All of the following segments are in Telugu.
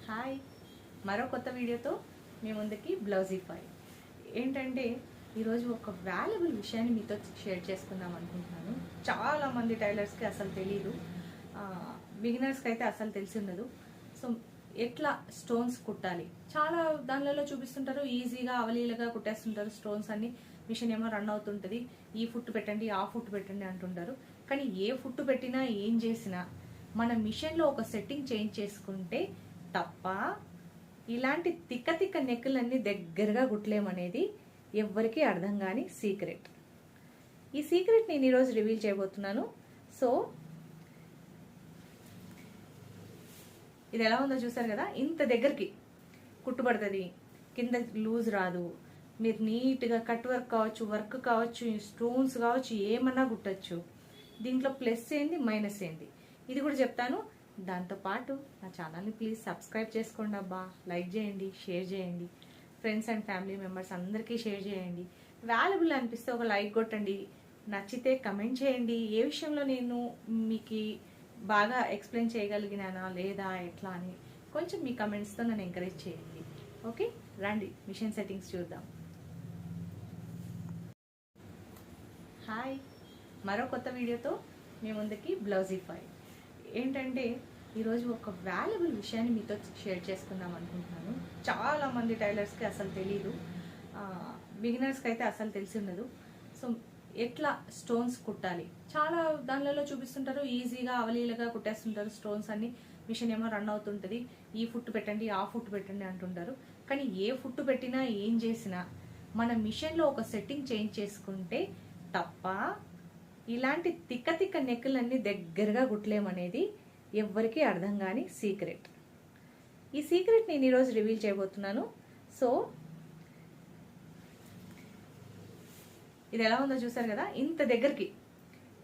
హాయ్, మరో కొత్త వీడియోతో మీ ముందుకి బ్లౌజీఫై. ఏంటంటే ఈరోజు ఒక వాల్యుబుల్ విషయాన్ని మీతో షేర్ చేసుకుందాం అనుకుంటున్నాను. చాలామంది టైలర్స్కి అసలు తెలీదు, బిగినర్స్కి అయితే అసలు తెలిసి ఉండదు. సో ఎట్లా స్టోన్స్ కుట్టాలి, చాలా దానిలలో చూపిస్తుంటారు, ఈజీగా అవలీలగా కుట్టేస్తుంటారు స్టోన్స్ అన్ని. మిషన్ ఏమో రన్ అవుతుంటుంది, ఈ ఫుట్ పెట్టండి ఆ ఫుట్ పెట్టండి అంటుంటారు. కానీ ఏ ఫుట్ పెట్టినా ఏం చేసినా మన మిషన్లో ఒక సెట్టింగ్ చేంజ్ చేసుకుంటే తప్ప ఇలాంటి తిక్క తిక్క నెక్కులన్నీ దగ్గరగా కుట్టలేమనేది ఎవ్వరికీ అర్థం కాని సీక్రెట్. ఈ సీక్రెట్ నేను ఈరోజు రివీల్ చేయబోతున్నాను. సో ఇది ఎలా ఉందో చూసారు కదా, ఇంత దగ్గరికి కుట్టుబడుతుంది, కింద లూజ్ రాదు. మీరు నీట్గా కట్ వర్క్ కావచ్చు, స్టోన్స్ కావచ్చు, ఏమన్నా కుట్టచ్చు. దీంట్లో ప్లస్ ఏంది మైనస్ ఏంది ఇది కూడా చెప్తాను. దాంతోపాటు నా ఛానల్ని ప్లీజ్ సబ్స్క్రైబ్ చేసుకోండి అబ్బా, లైక్ చేయండి, షేర్ చేయండి, ఫ్రెండ్స్ అండ్ ఫ్యామిలీ మెంబర్స్ అందరికీ షేర్ చేయండి. వాల్యుబుల్ అనిపిస్తే ఒక లైక్ కొట్టండి, నచ్చితే కమెంట్ చేయండి. ఏ విషయంలో నేను మీకు బాగా ఎక్స్ప్లెయిన్ చేయగలిగినానా లేదా ఎట్లా అని కొంచెం మీ కమెంట్స్తో నన్ను ఎంకరేజ్ చేయండి. ఓకే, రండి మిషన్ సెట్టింగ్స్ చూద్దాం. హాయ్, మరో కొత్త వీడియోతో మీ ముందుకి బ్లౌజీఫై. ఏంటంటే ఈరోజు ఒక వాల్యుబుల్ విషయాన్ని మీతో షేర్ చేసుకుందాం అనుకుంటున్నాను. చాలామంది టైలర్స్కి అసలు తెలీదు, బిగినర్స్కి అయితే అసలు తెలిసి ఉండదు. సో ఎట్లా స్టోన్స్ కుట్టాలి, చాలా దానిలలో చూపిస్తుంటారు, ఈజీగా అవలీలగా కుట్టేస్తుంటారు స్టోన్స్ అన్ని. మిషన్ ఏమో రన్ అవుతుంటుంది, ఈ ఫుట్ పెట్టండి ఆ ఫుట్ పెట్టండి అంటుంటారు. కానీ ఏ ఫుట్ పెట్టినా ఏం చేసినా మన మిషన్లో ఒక సెట్టింగ్ చేంజ్ చేసుకుంటే తప్ప ఇలాంటి తిక్క తిక్క నెక్కులన్నీ దగ్గరగా కుట్టలేమనేది ఎవ్వరికీ అర్థం కాని సీక్రెట్. ఈ సీక్రెట్ నేను ఈరోజు రివీల్ చేయబోతున్నాను. సో ఇది ఎలా ఉందో చూసారు కదా, ఇంత దగ్గరికి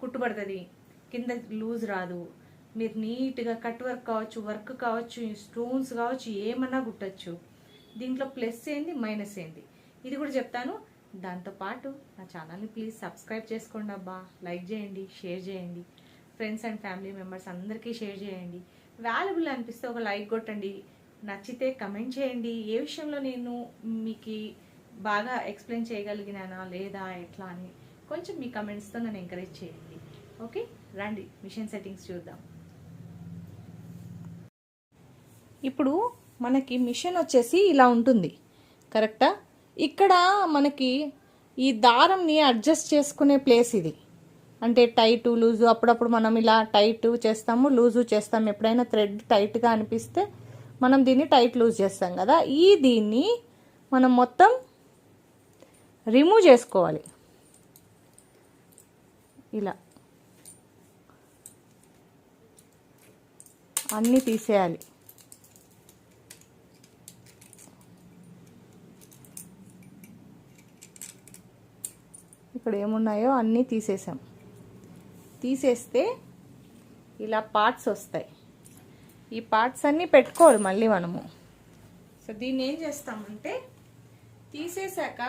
కుట్టుబడుతుంది, కింద లూజ్ రాదు. మీరు నీట్గా కట్ వర్క్ కావచ్చు, స్టోన్స్ కావచ్చు, ఏమన్నా కుట్టచ్చు. దీంట్లో ప్లస్ ఏంది మైనస్ ఏంది ఇది కూడా చెప్తాను. దాంతోపాటు నా ఛానల్ని ప్లీజ్ సబ్స్క్రైబ్ చేసుకోండి అబ్బా, లైక్ చేయండి, షేర్ చేయండి, ఫ్రెండ్స్ అండ్ ఫ్యామిలీ మెంబర్స్ అందరికీ షేర్ చేయండి. వాల్యుబుల్ అనిపిస్తే ఒక లైక్ కొట్టండి, నచ్చితే కమెంట్ చేయండి. ఏ విషయంలో నేను మీకు బాగా ఎక్స్ప్లెయిన్ చేయగలిగినానా లేదా ఎట్లా అని కొంచెం మీ కమెంట్స్తో నన్ను ఎంకరేజ్ చేయండి. ఓకే, రండి మిషన్ సెట్టింగ్స్ చూద్దాం. ఇప్పుడు మనకి మిషన్ వచ్చేసి ఇలా ఉంటుంది, కరెక్టా? ఇక్కడ మనకి ఈ దారంని అడ్జస్ట్ చేసుకునే ప్లేస్ ఇది. అంటే టైటు లూజు, అప్పుడప్పుడు మనం ఇలా టైట్ చేస్తాము, లూజు చేస్తాము. ఎప్పుడైనా థ్రెడ్ టైట్గా అనిపిస్తే మనం దీన్ని టైట్ లూజ్ చేస్తాం కదా. దీన్ని మనం మొత్తం రిమూవ్ చేసుకోవాలి. ఇలా అన్నీ తీసేయాలి. ఇక్కడ ఏమున్నాయో అన్నీ తీసేసాం. తీసేస్తే ఇలా పార్ట్స్ వస్తాయి. ఈ పార్ట్స్ అన్నీ పెట్టుకోవాలి మళ్ళీ మనము. సో దీన్ని ఏం చేస్తామంటే తీసేసాక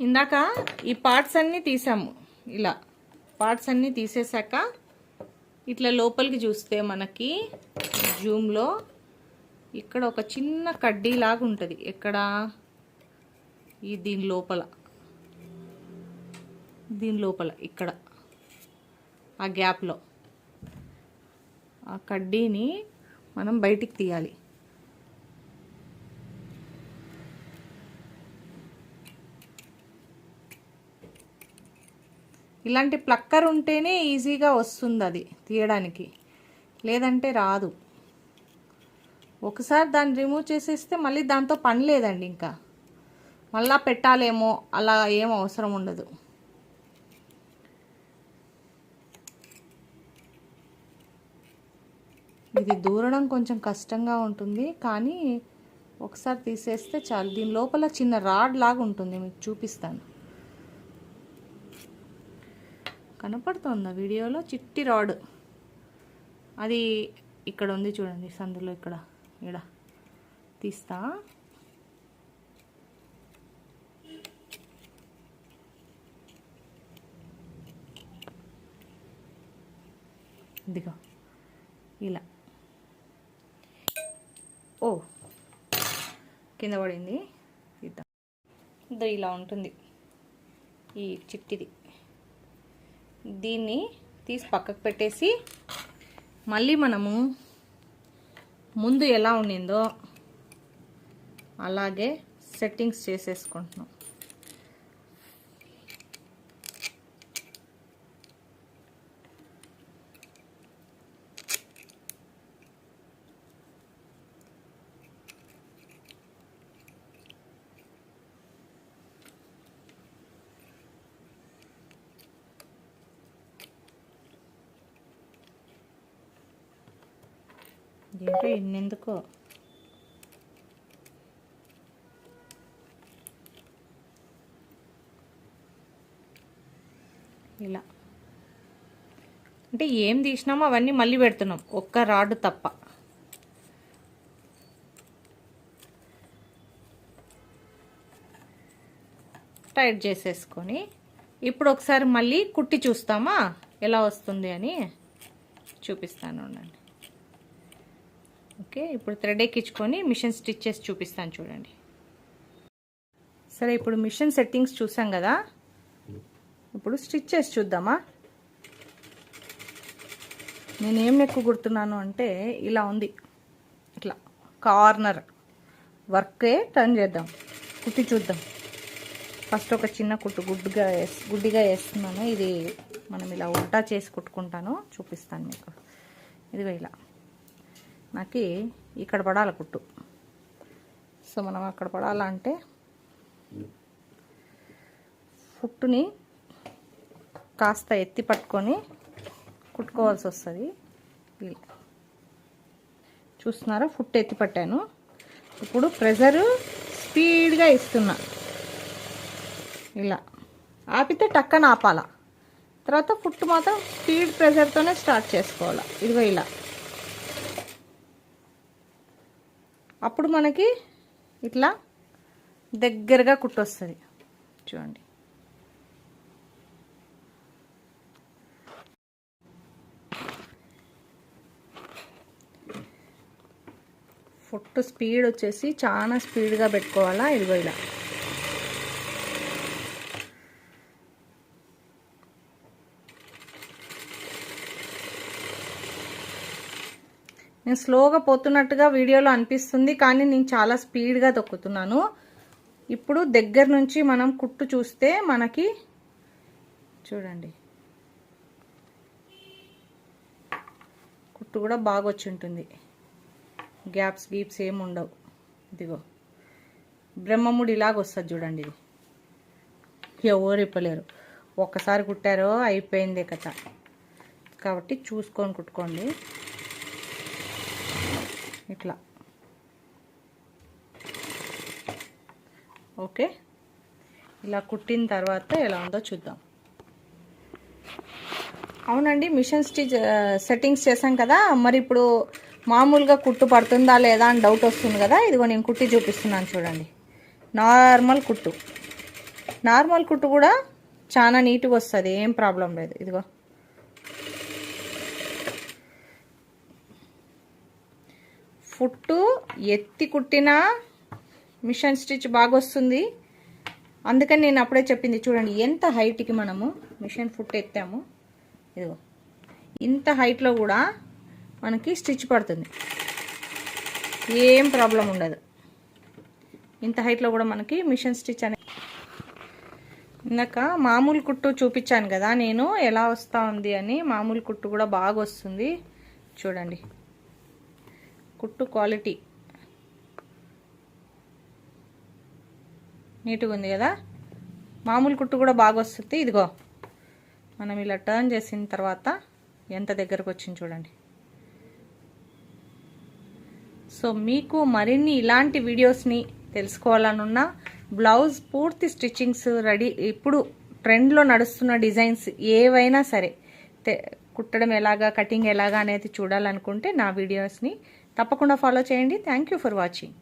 ఇందాక ఈ పార్ట్స్ అన్నీ తీసాము. ఇలా పార్ట్స్ అన్నీ తీసేసాక ఇట్లా లోపలికి చూస్తే మనకి జూమ్లో ఇక్కడ ఒక చిన్న కడ్డీ లాగా ఉంటుంది. ఎక్కడ దీని లోపల ఇక్కడ ఆ గ్యాప్లో ఆ కడ్డీని మనం బయటికి తీయాలి. ఇలాంటి ప్లక్కర్ ఉంటేనే ఈజీగా వస్తుంది అది తీయడానికి, లేదంటే రాదు. ఒకసారి దాన్ని రిమూవ్ చేసేస్తే మళ్ళీ దాంతో పని లేదండి, ఇంకా మళ్ళా పెట్టాలేమో అలా ఏం అవసరం ఉండదు. ఇది దూరడం కొంచెం కష్టంగా ఉంటుంది, కానీ ఒకసారి తీసేస్తే చాలు. దీని లోపల చిన్న రాడ్ లాగా ఉంటుంది, మీకు చూపిస్తాను. కనపడుతుందా వీడియోలో? చిట్టి రాడ్ అది ఇక్కడ ఉంది చూడండి, సందులో ఇక్కడ తీస్తా. ఇదిగో ఇలా. ఓ కింద పడింది, ఇద్దాం. ఇదో ఇలా ఉంటుంది ఈ చిట్టిది. దీన్ని తీసి పక్కకు పెట్టేసి మళ్ళీ మనము ముందు ఎలా ఉండిందో అలాగే సెట్టింగ్స్ చేసేసుకుంటున్నాం. ఏంటో ఇన్నెందుకో ఇలా అంటే ఏం తీసినామో అవన్నీ మళ్ళీ పెడుతున్నాం, ఒక్క రాడ్ తప్ప. టైట్ చేసేసుకొని ఇప్పుడు ఒకసారి మళ్ళీ కుట్టి చూస్తామా ఎలా వస్తుంది అని చూపిస్తాను ఉండండి. ఓకే, ఇప్పుడు థ్రెడ్ ఎక్కించుకొని మిషన్ స్టిచ్ చేసి చూపిస్తాను చూడండి. సరే, ఇప్పుడు మిషన్ సెట్టింగ్స్ చూసాం కదా, ఇప్పుడు స్టిచ్ చేసి చూద్దామా. నేనేం నెక్కు కుడుతున్నాను అంటే ఇలా ఉంది, ఇట్లా కార్నర్ వర్కే టర్న్ చేద్దాం, కుట్టి చూద్దాం. ఫస్ట్ ఒక చిన్న కుట్టు గుడ్డిగా వేస్తున్నాను. ఇది మనం ఇలా ఉల్టా చేసి కుట్టుకుంటాను, చూపిస్తాను మీకు. ఇదిగో ఇలా నాకు ఇక్కడ పడాలి కుట్టు. సో మనం అక్కడ పడాలంటే ఫుట్టుని కాస్త ఎత్తి పట్టుకొని కుట్టుకోవాల్సి వస్తుంది. చూస్తున్నారా, ఫుట్ ఎత్తి పట్టాను. ఇప్పుడు ప్రెజరు స్పీడ్గా ఇస్తున్నా. ఇలా ఆపితే టక్కన ఆపాల, తర్వాత ఫుట్ మాత్రం స్పీడ్ ప్రెజర్తోనే స్టార్ట్ చేసుకోవాలి. ఇదిగో ఇలా. అప్పుడు మనకి ఇట్లా దగ్గరగా కుట్టొస్తుంది చూడండి. ఫుట్ స్పీడ్ వచ్చేసి చాలా స్పీడ్గా పెట్టుకోవాలా. ఇదిగో ఇలా. నేను స్లోగా పోతున్నట్టుగా వీడియోలో అనిపిస్తుంది, కానీ నేను చాలా స్పీడ్గా తొక్కుతున్నాను. ఇప్పుడు దగ్గర నుంచి మనం కుట్టు చూస్తే మనకి చూడండి కుట్టు కూడా బాగా వచ్చి ఉంటుంది, గ్యాప్స్ గీప్స్ ఏమి ఉండవు. ఇదిగో బ్రహ్మముడి ఇలాగ వస్తుంది చూడండి. ఇది ఎవరు ఇప్పలేరు, ఒక్కసారి కుట్టారో అయిపోయిందే కథ. కాబట్టి చూసుకొని కుట్టుకోండి. ఇట్లా ఓకే, ఇలా కుట్టిన తర్వాత ఎలా ఉందో చూద్దాం. అవునండి, మిషన్ స్టిచ్ సెట్టింగ్స్ చేసాం కదా, మరి ఇప్పుడు మామూలుగా కుట్టు పడుతుందా లేదా అని డౌట్ వస్తుంది కదా. ఇదిగో నేను కుట్టి చూపిస్తున్నాను చూడండి. నార్మల్ కుట్టు కూడా చాలా నీట్గా వస్తుంది, ఏం ప్రాబ్లం లేదు. ఇదిగో ఫుట్టు ఎత్తి కుట్టిన మిషన్ స్టిచ్ బాగా వస్తుంది. అందుకని నేను అప్పుడే చెప్పింది చూడండి, ఎంత హైట్కి మనము మిషన్ ఫుట్ ఎత్తాము. ఇదిగో ఇంత హైట్లో కూడా మనకి స్టిచ్ పడుతుంది, ఏం ప్రాబ్లం ఉండదు. ఇంత హైట్లో కూడా మనకి మిషన్ స్టిచ్ అనే. ఇందాక మామూలు కుట్టు చూపించాను కదా నేను ఎలా వస్తూ ఉంది అని. మామూలు కుట్టు కూడా బాగా వస్తుంది చూడండి. కుట్టు క్వాలిటీ నీట్గా ఉంది కదా. మామూలు కుట్టు కూడా బాగా వస్తుంది. ఇదిగో మనం ఇలా టర్న్ చేసిన తర్వాత ఎంత దగ్గరకు వచ్చింది చూడండి. సో మీకు మరిన్ని ఇలాంటి వీడియోస్ని తెలుసుకోవాలనున్నా, బ్లౌజ్ పూర్తి స్టిచ్చింగ్స్ రెడీ, ఇప్పుడు ట్రెండ్లో నడుస్తున్న డిజైన్స్ ఏవైనా సరే కుట్టడం ఎలాగా, కటింగ్ ఎలాగా అనేది చూడాలనుకుంటే నా వీడియోస్ని తప్పకుండా ఫాలో చేయండి. Thank you for watching.